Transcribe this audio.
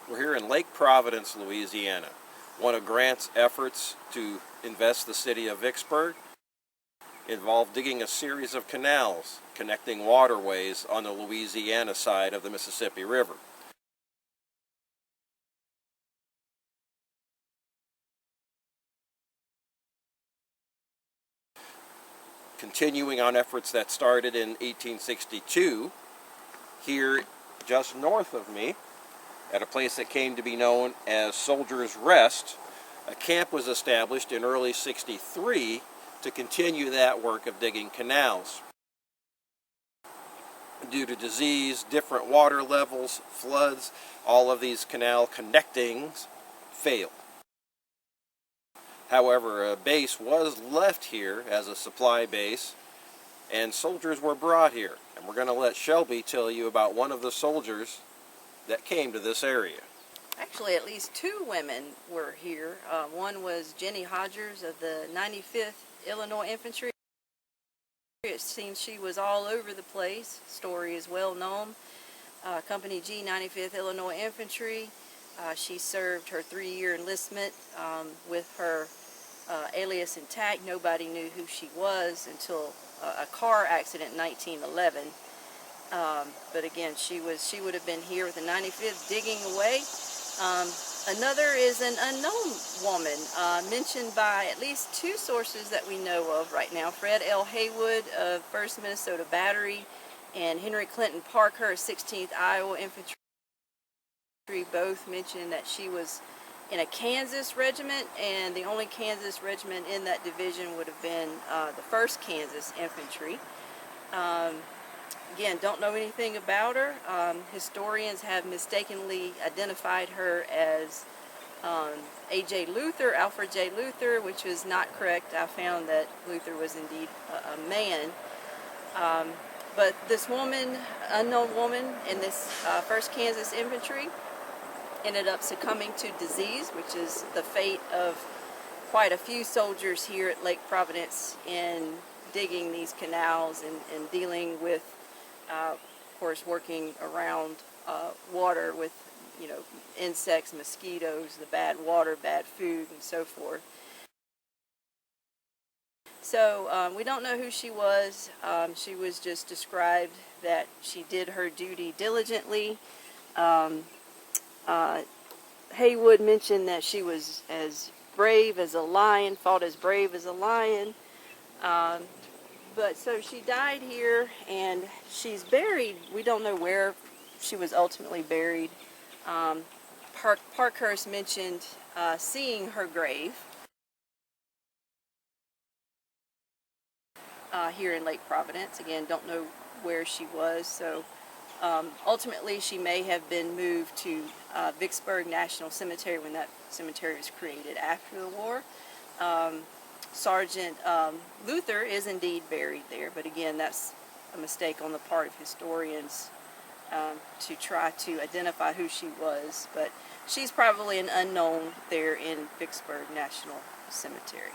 We're here in Lake Providence, Louisiana. One of Grant's efforts to invest the city of Vicksburg involved digging a series of canals connecting waterways on the Louisiana side of the Mississippi River. Continuing on efforts that started in 1862, here just north of me, at a place that came to be known as Soldiers' Rest, a camp was established in early '63 to continue that work of digging canals. Due to disease, different water levels, floods, all of these canal connectings failed. However, a base was left here as a supply base, and soldiers were brought here. And we're going to let Shelby tell you about one of the soldiers that came to this area. Actually, at least two women were here. One was Jenny Hodgers of the 95th Illinois Infantry. It seems she was all over the place. Story is well known. Company G, 95th Illinois Infantry. She served her 3-year enlistment with her alias intact. Nobody knew who she was until a car accident in 1911. But again, she would have been here with the 95th digging away. Another is an unknown woman mentioned by at least two sources that we know of right now. Fred L. Haywood of 1st Minnesota Battery and Henry Clinton Parker of 16th Iowa Infantry both mentioned that she was in a Kansas regiment, and the only Kansas regiment in that division would have been the 1st Kansas Infantry. Again, don't know anything about her. Historians have mistakenly identified her as A.J. Luther, Alfred J. Luther, which is not correct. I found that Luther was indeed a man. But this woman, unknown woman in this 1st Kansas Infantry, ended up succumbing to disease, which is the fate of quite a few soldiers here at Lake Providence in digging these canals and dealing with, of course, working around water with, insects, mosquitoes, the bad water, bad food, and so forth. So we don't know who she was. She was just described that she did her duty diligently. Haywood mentioned that she was as brave as a lion, fought as brave as a lion. But so she died here, and she's buried. We don't know where she was ultimately buried. Parkhurst mentioned seeing her grave here in Lake Providence. Again, don't know where she was. So ultimately, she may have been moved to Vicksburg National Cemetery when that cemetery was created after the war. Sergeant Luther is indeed buried there, but again, that's a mistake on the part of historians to try to identify who she was. But she's probably an unknown there in Vicksburg National Cemetery.